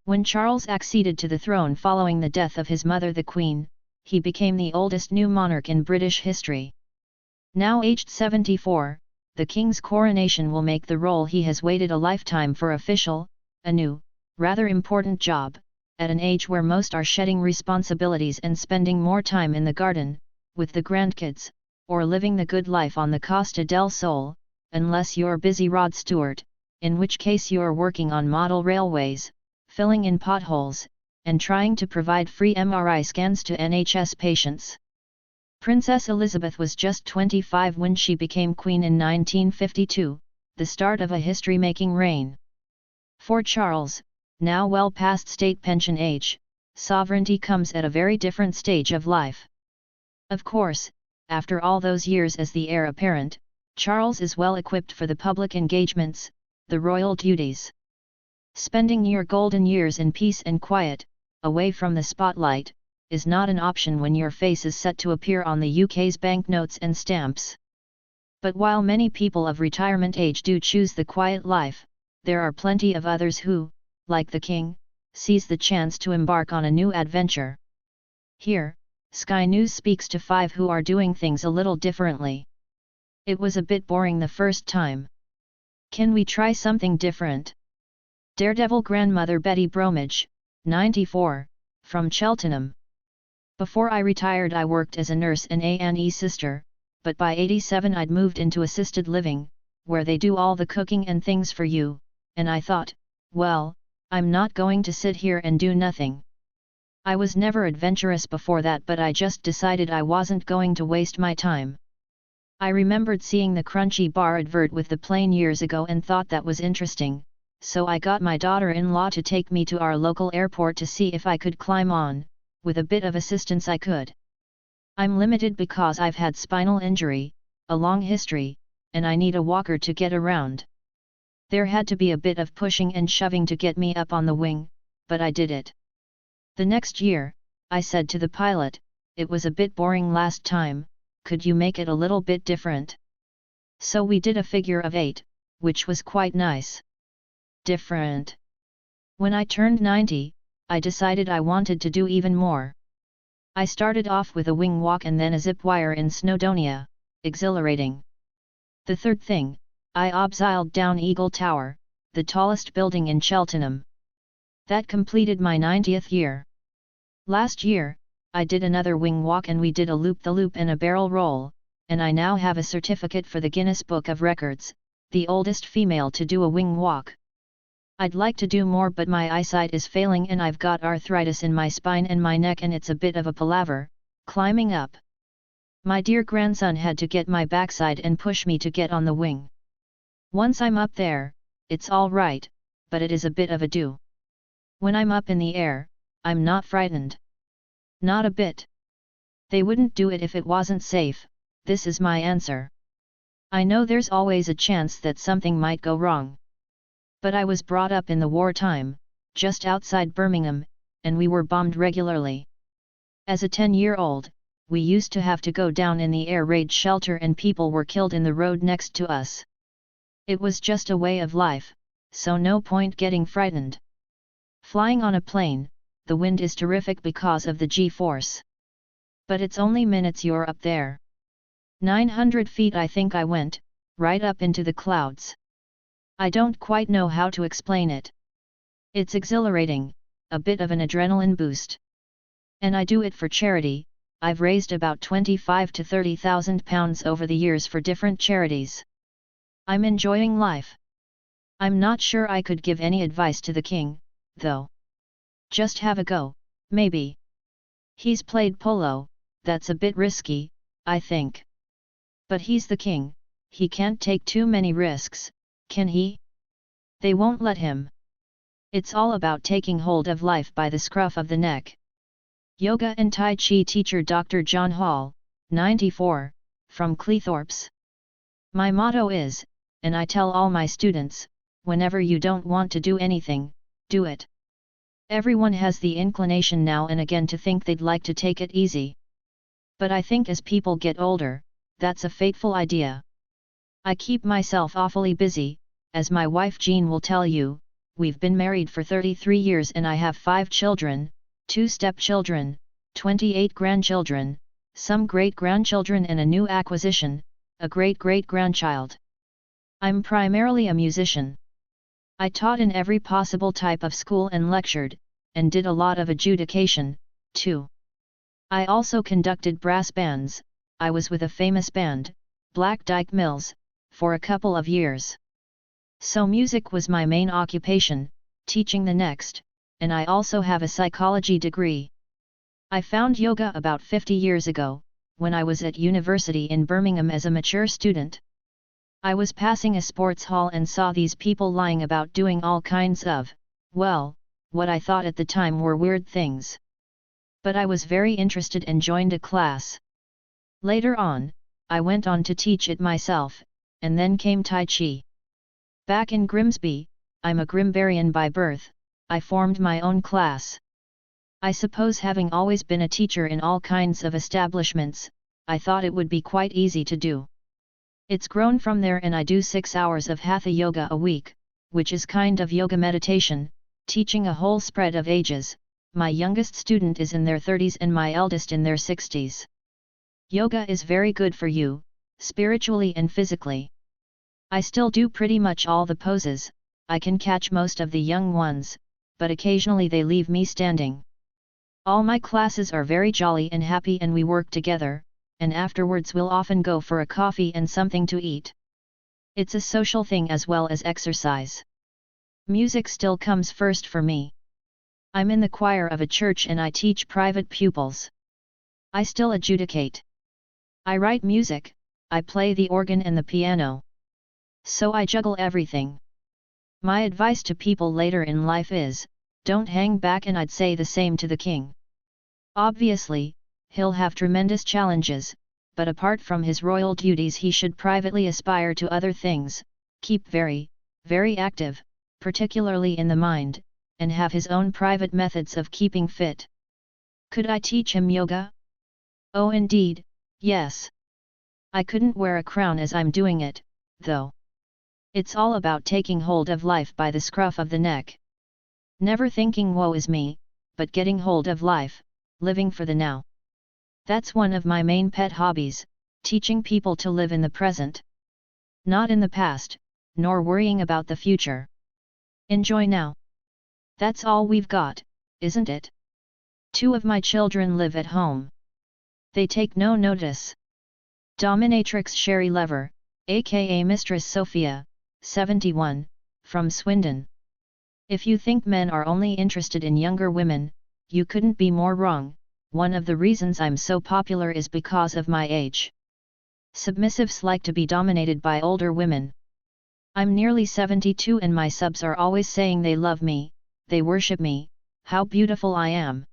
When Charles acceded to the throne following the death of his mother the Queen, he became the oldest new monarch in British history. Now aged 74, the King's coronation will make the role he has waited a lifetime for official, a new, rather important job, at an age where most are shedding responsibilities and spending more time in the garden, with the grandkids, or living the good life on the Costa del Sol, unless you're busy Rod Stewart, in which case you're working on model railways, filling in potholes, and trying to provide free MRI scans to NHS patients. Princess Elizabeth was just 25 when she became Queen in 1952, the start of a history-making reign. For Charles, now well past state pension age, sovereignty comes at a very different stage of life. Of course, after all those years as the heir apparent, Charles is well equipped for the public engagements, the royal duties. Spending your golden years in peace and quiet, away from the spotlight, is not an option when your face is set to appear on the UK's banknotes and stamps. But while many people of retirement age do choose the quiet life, there are plenty of others who, like the King, seize the chance to embark on a new adventure. Here, Sky News speaks to 5 who are doing things a little differently. It was a bit boring the first time. Can we try something different? Daredevil grandmother Betty Bromage, 94, from Cheltenham. Before I retired I worked as a nurse and A&E sister, but by 87 I'd moved into assisted living, where they do all the cooking and things for you, and I thought, well, I'm not going to sit here and do nothing. I was never adventurous before that, but I just decided I wasn't going to waste my time. I remembered seeing the Crunchy Bar advert with the plane years ago and thought that was interesting, so I got my daughter-in-law to take me to our local airport to see if I could climb on. With a bit of assistance I could. I'm limited because I've had spinal injury, a long history, and I need a walker to get around. There had to be a bit of pushing and shoving to get me up on the wing, but I did it. The next year, I said to the pilot, it was a bit boring last time, could you make it a little bit different? So we did a figure of 8, which was quite nice. Different. When I turned 90, I decided I wanted to do even more. I started off with a wing walk and then a zip wire in Snowdonia, exhilarating. The third thing, I obseiled down Eagle Tower, the tallest building in Cheltenham. That completed my 90th year. Last year, I did another wing walk and we did a loop-the-loop and a barrel roll, and I now have a certificate for the Guinness Book of Records, the oldest female to do a wing walk. I'd like to do more, but my eyesight is failing and I've got arthritis in my spine and my neck and it's a bit of a palaver, climbing up. My dear grandson had to get my backside and push me to get on the wing. Once I'm up there, it's all right, but it is a bit of a do. When I'm up in the air, I'm not frightened. Not a bit. They wouldn't do it if it wasn't safe, this is my answer. I know there's always a chance that something might go wrong. But I was brought up in the wartime, just outside Birmingham, and we were bombed regularly. As a 10-year-old, we used to have to go down in the air raid shelter and people were killed in the road next to us. It was just a way of life, so no point getting frightened. Flying on a plane, the wind is terrific because of the G-force. But it's only minutes you're up there. 900 feet I think I went, right up into the clouds. I don't quite know how to explain it. It's exhilarating, a bit of an adrenaline boost. And I do it for charity. I've raised about 25 to 30,000 pounds over the years for different charities. I'm enjoying life. I'm not sure I could give any advice to the King, though. Just have a go, maybe. He's played polo, that's a bit risky, I think. But he's the King, he can't take too many risks, can he? They won't let him. It's all about taking hold of life by the scruff of the neck. Yoga and Tai Chi teacher Dr. John Hall, 94, from Cleethorpes. My motto is, and I tell all my students, whenever you don't want to do anything, do it. Everyone has the inclination now and again to think they'd like to take it easy. But I think as people get older, that's a fateful idea. I keep myself awfully busy, as my wife Jean will tell you, we've been married for 33 years and I have 5 children, 2 stepchildren, 28 grandchildren, some great-grandchildren and a new acquisition, a great-great-grandchild. I'm primarily a musician. I taught in every possible type of school and lectured, and did a lot of adjudication, too. I also conducted brass bands. I was with a famous band, Black Dyke Mills, for a couple of years. So music was my main occupation, teaching the next, and I also have a psychology degree. I found yoga about 50 years ago, when I was at university in Birmingham as a mature student. I was passing a sports hall and saw these people lying about doing all kinds of, well, what I thought at the time were weird things. But I was very interested and joined a class. Later on, I went on to teach it myself, and then came Tai Chi. Back in Grimsby, I'm a Grimbarian by birth, I formed my own class. I suppose having always been a teacher in all kinds of establishments, I thought it would be quite easy to do. It's grown from there and I do 6 hours of Hatha Yoga a week, which is kind of yoga meditation, teaching a whole spread of ages. My youngest student is in their 30s and my eldest in their 60s. Yoga is very good for you, spiritually and physically. I still do pretty much all the poses, I can catch most of the young ones, but occasionally they leave me standing. All my classes are very jolly and happy and we work together, and afterwards we'll often go for a coffee and something to eat. It's a social thing as well as exercise. Music still comes first for me. I'm in the choir of a church and I teach private pupils. I still adjudicate. I write music, I play the organ and the piano. So I juggle everything. My advice to people later in life is, don't hang back, and I'd say the same to the king. Obviously, he'll have tremendous challenges, but apart from his royal duties he should privately aspire to other things, keep very, very active, particularly in the mind, and have his own private methods of keeping fit. Could I teach him yoga? Oh indeed, yes. I couldn't wear a crown as I'm doing it, though. It's all about taking hold of life by the scruff of the neck. Never thinking woe is me, but getting hold of life, living for the now. That's one of my main pet hobbies, teaching people to live in the present. Not in the past, nor worrying about the future. Enjoy now. That's all we've got, isn't it? 2 of my children live at home. They take no notice. Dominatrix Sherry Lever, aka Mistress Sophia, 71, from Swindon. If you think men are only interested in younger women, you couldn't be more wrong. One of the reasons I'm so popular is because of my age. Submissives like to be dominated by older women. I'm nearly 72 and my subs are always saying they love me, they worship me, how beautiful I am.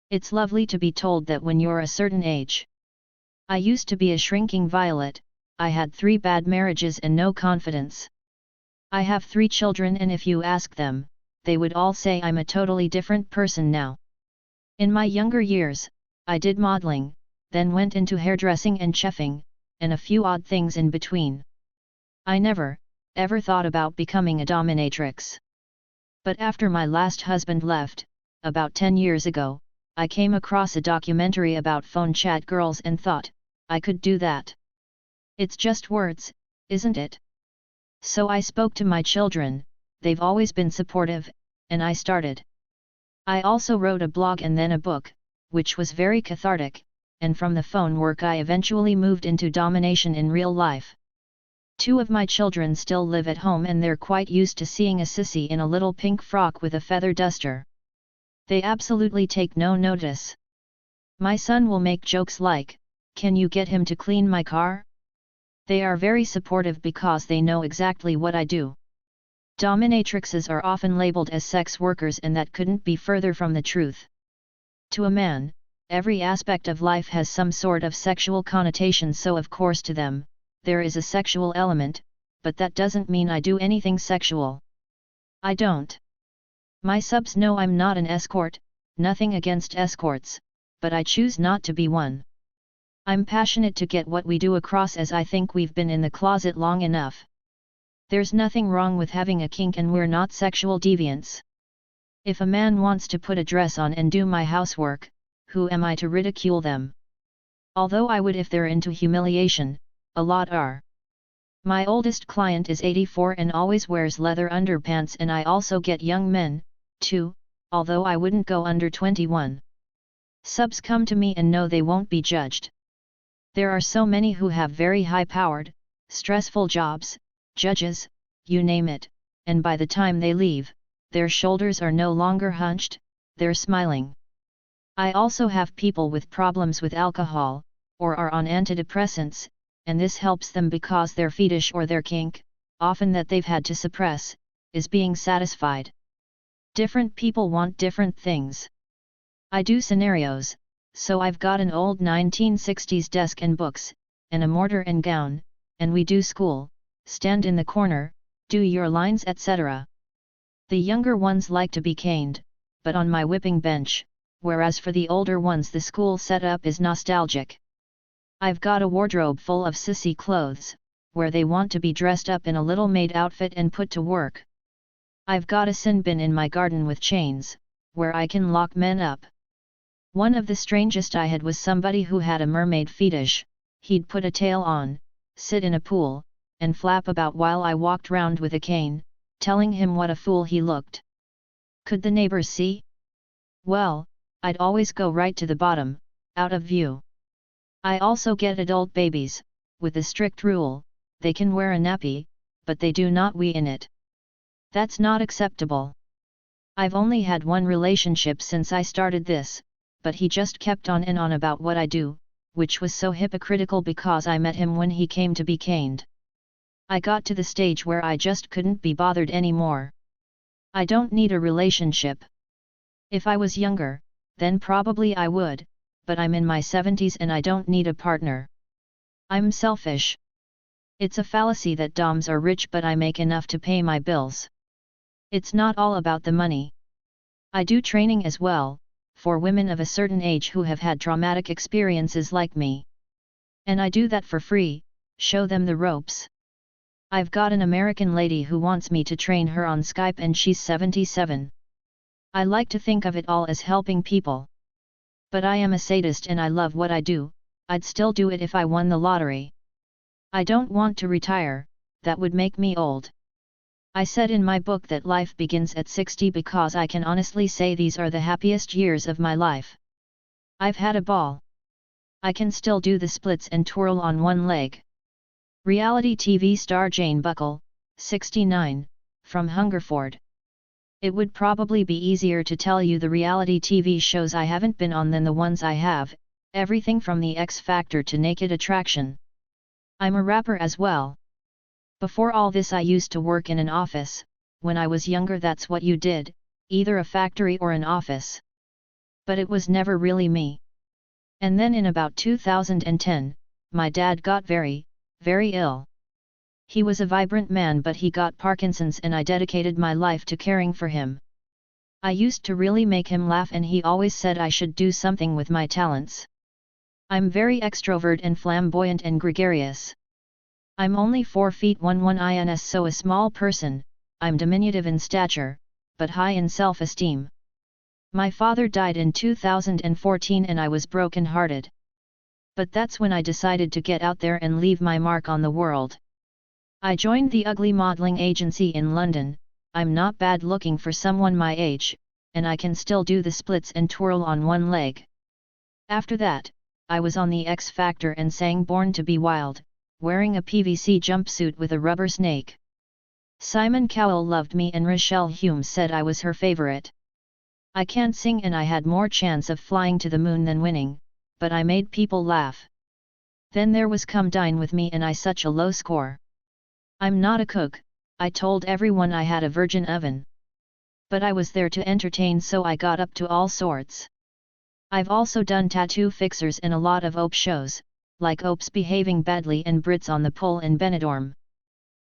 It's lovely to be told that when you're a certain age. I used to be a shrinking violet, I had 3 bad marriages and no confidence. I have 3 children and if you ask them, they would all say I'm a totally different person now. In my younger years, I did modeling, then went into hairdressing and chefing, and a few odd things in between. I never, ever thought about becoming a dominatrix. But after my last husband left, about 10 years ago, I came across a documentary about phone chat girls and thought, I could do that. It's just words, isn't it? So I spoke to my children, they've always been supportive, and I started. I also wrote a blog and then a book, which was very cathartic, and from the phone work I eventually moved into domination in real life. 2 of my children still live at home and they're quite used to seeing a sissy in a little pink frock with a feather duster. They absolutely take no notice. My son will make jokes like, "Can you get him to clean my car?" They are very supportive because they know exactly what I do. Dominatrixes are often labeled as sex workers and that couldn't be further from the truth. To a man, every aspect of life has some sort of sexual connotation, so of course to them, there is a sexual element, but that doesn't mean I do anything sexual. I don't. My subs know I'm not an escort, nothing against escorts, but I choose not to be one. I'm passionate to get what we do across as I think we've been in the closet long enough. There's nothing wrong with having a kink, and we're not sexual deviants. If a man wants to put a dress on and do my housework, who am I to ridicule them? Although I would if they're into humiliation, a lot are. My oldest client is 84 and always wears leather underpants, and I also get young men, too, although I wouldn't go under 21. Subs come to me and know they won't be judged. There are so many who have very high-powered, stressful jobs, judges, you name it, and by the time they leave, their shoulders are no longer hunched, they're smiling. I also have people with problems with alcohol, or are on antidepressants, and this helps them because their fetish or their kink, often that they've had to suppress, is being satisfied. Different people want different things. I do scenarios, so I've got an old 1960s desk and books, and a mortar and gown, and we do school, stand in the corner, do your lines, etc. The younger ones like to be caned, but on my whipping bench, whereas for the older ones the school setup is nostalgic. I've got a wardrobe full of sissy clothes, where they want to be dressed up in a little maid outfit and put to work. I've got a sin bin in my garden with chains, where I can lock men up. One of the strangest I had was somebody who had a mermaid fetish. He'd put a tail on, sit in a pool, and flap about while I walked round with a cane, telling him what a fool he looked. Could the neighbors see? Well, I'd always go right to the bottom, out of view. I also get adult babies, with a strict rule, they can wear a nappy, but they do not wee in it. That's not acceptable. I've only had one relationship since I started this, but he just kept on and on about what I do, which was so hypocritical because I met him when he came to be caned. I got to the stage where I just couldn't be bothered anymore. I don't need a relationship. If I was younger, then probably I would, but I'm in my 70s and I don't need a partner. I'm selfish. It's a fallacy that doms are rich, but I make enough to pay my bills. It's not all about the money. I do training as well, for women of a certain age who have had traumatic experiences like me. And I do that for free, show them the ropes. I've got an American lady who wants me to train her on Skype and she's 77. I like to think of it all as helping people. But I am a sadist and I love what I do, I'd still do it if I won the lottery. I don't want to retire, that would make me old. I said in my book that life begins at 60 because I can honestly say these are the happiest years of my life. I've had a ball. I can still do the splits and twirl on one leg. Reality TV star Jane Buckle, 69, from Hungerford. It would probably be easier to tell you the reality TV shows I haven't been on than the ones I have, everything from The X Factor to Naked Attraction. I'm a rapper as well. Before all this I used to work in an office. When I was younger that's what you did, either a factory or an office. But it was never really me. And then in about 2010, my dad got very ill. He was a vibrant man but he got Parkinson's and I dedicated my life to caring for him. I used to really make him laugh and he always said I should do something with my talents. I'm very extrovert and flamboyant and gregarious. I'm only 4 feet 1 inches, so a small person. I'm diminutive in stature, but high in self-esteem. My father died in 2014 and I was broken-hearted. But that's when I decided to get out there and leave my mark on the world. I joined the Ugly modeling agency in London. I'm not bad looking for someone my age, and I can still do the splits and twirl on one leg. After that, I was on The X Factor and sang Born to be Wild, wearing a PVC jumpsuit with a rubber snake. Simon Cowell loved me and Rochelle Hume said I was her favorite. I can't sing and I had more chance of flying to the moon than winning, but I made people laugh. Then there was Come Dine With Me and I such a low score. I'm not a cook, I told everyone I had a virgin oven. But I was there to entertain so I got up to all sorts. I've also done tattoo fixers and a lot of OP shows, like Opes Behaving Badly and Brits on the Pole in Benidorm.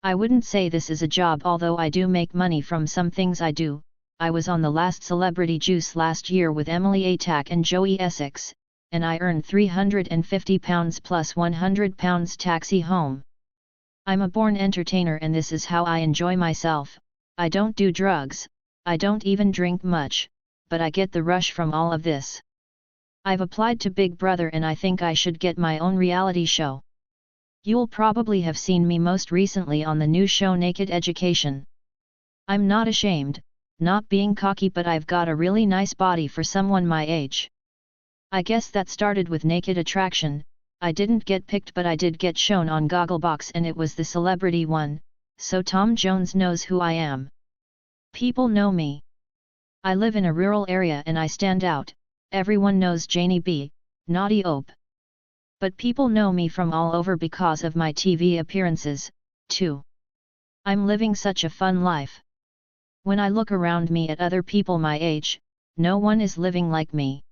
I wouldn't say this is a job although I do make money from some things I do. I was on the last Celebrity Juice last year with Emily Atack and Joey Essex, and I earned £350 plus £100 taxi home. I'm a born entertainer and this is how I enjoy myself. I don't do drugs, I don't even drink much, but I get the rush from all of this. I've applied to Big Brother and I think I should get my own reality show. You'll probably have seen me most recently on the new show Naked Education. I'm not ashamed, not being cocky, but I've got a really nice body for someone my age. I guess that started with Naked Attraction. I didn't get picked but I did get shown on Gogglebox and it was the celebrity one, so Tom Jones knows who I am. People know me. I live in a rural area and I stand out, everyone knows Janie B, Naughty Ope. But people know me from all over because of my TV appearances, too. I'm living such a fun life. When I look around me at other people my age, no one is living like me.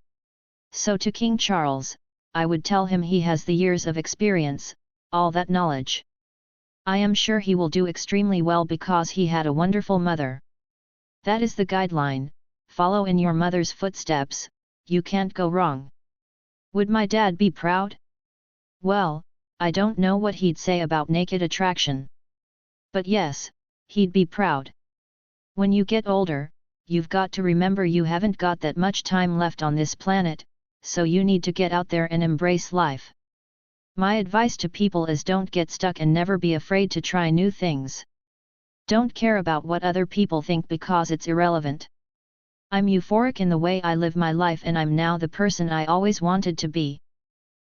So to King Charles, I would tell him he has the years of experience, all that knowledge. I am sure he will do extremely well because he had a wonderful mother. That is the guideline, follow in your mother's footsteps, you can't go wrong. Would my dad be proud? Well, I don't know what he'd say about Naked Attraction. But yes, he'd be proud. When you get older, you've got to remember you haven't got that much time left on this planet, so you need to get out there and embrace life. My advice to people is don't get stuck and never be afraid to try new things. Don't care about what other people think because it's irrelevant. I'm euphoric in the way I live my life and I'm now the person I always wanted to be.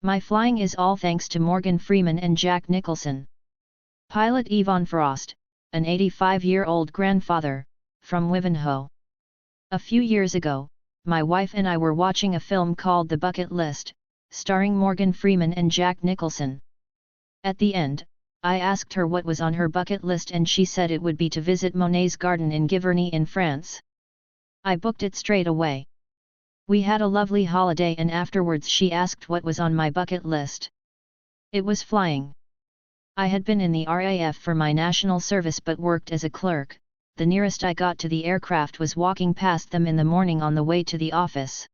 My flying is all thanks to Morgan Freeman and Jack Nicholson. Pilot Yvonne Frost, an 85-year-old grandfather, from Wivenhoe. A few years ago, my wife and I were watching a film called The Bucket List, starring Morgan Freeman and Jack Nicholson. At the end, I asked her what was on her bucket list and she said it would be to visit Monet's garden in Giverny in France. I booked it straight away. We had a lovely holiday and afterwards she asked what was on my bucket list. It was flying. I had been in the RAF for my national service but worked as a clerk. The nearest I got to the aircraft was walking past them in the morning on the way to the office.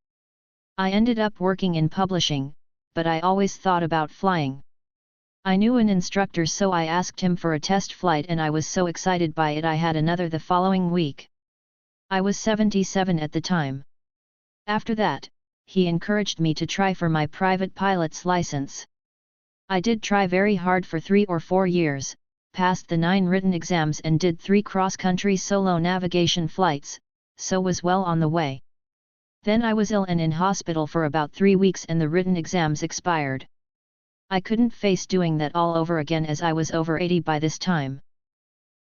I ended up working in publishing, but I always thought about flying. I knew an instructor so I asked him for a test flight and I was so excited by it I had another the following week. I was 77 at the time. After that, he encouraged me to try for my private pilot's license. I did try very hard for 3 or 4 years, passed the 9 written exams and did 3 cross-country solo navigation flights, so was well on the way. Then I was ill and in hospital for about 3 weeks and the written exams expired. I couldn't face doing that all over again as I was over 80 by this time.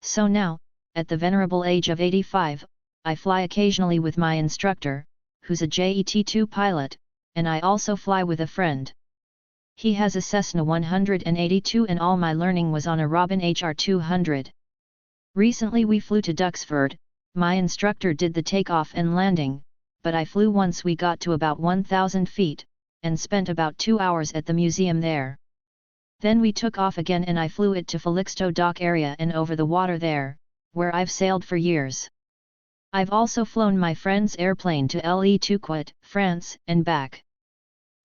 So now, at the venerable age of 85, I fly occasionally with my instructor, who's a JET-2 pilot, and I also fly with a friend. He has a Cessna 182 and all my learning was on a Robin HR-200. Recently we flew to Duxford, my instructor did the takeoff and landing, but I flew once we got to about 1,000 feet, and spent about 2 hours at the museum there. Then we took off again and I flew it to Felixstowe Dock area and over the water there, where I've sailed for years. I've also flown my friend's airplane to Le-Touquet, France, and back.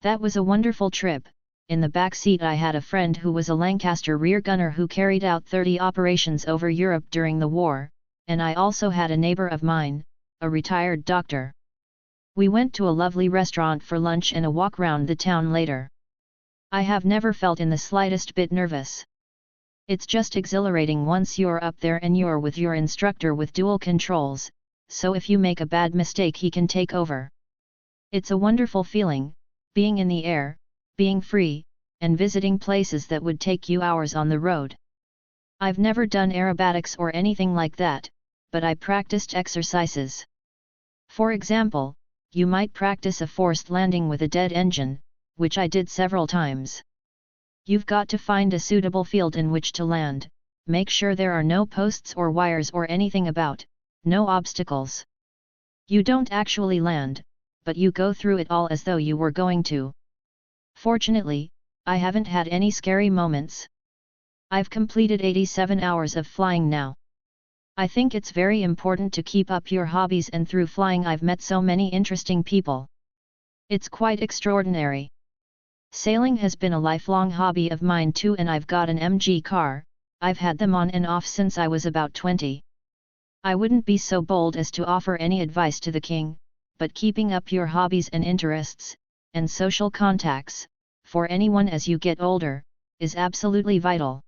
That was a wonderful trip. In the back seat I had a friend who was a Lancaster rear gunner who carried out 30 operations over Europe during the war, and I also had a neighbor of mine, a retired doctor. We went to a lovely restaurant for lunch and a walk round the town later. I have never felt in the slightest bit nervous. It's just exhilarating once you're up there and you're with your instructor with dual controls, so if you make a bad mistake he can take over. It's a wonderful feeling, being in the air, being free, and visiting places that would take you hours on the road. I've never done aerobatics or anything like that, but I practiced exercises. For example, you might practice a forced landing with a dead engine, which I did several times. You've got to find a suitable field in which to land, make sure there are no posts or wires or anything about, no obstacles. You don't actually land, but you go through it all as though you were going to. Fortunately, I haven't had any scary moments. I've completed 87 hours of flying now. I think it's very important to keep up your hobbies and through flying I've met so many interesting people. It's quite extraordinary. Sailing has been a lifelong hobby of mine too and I've got an MG car, I've had them on and off since I was about 20. I wouldn't be so bold as to offer any advice to the king, but keeping up your hobbies and interests, and social contacts, for anyone as you get older, is absolutely vital.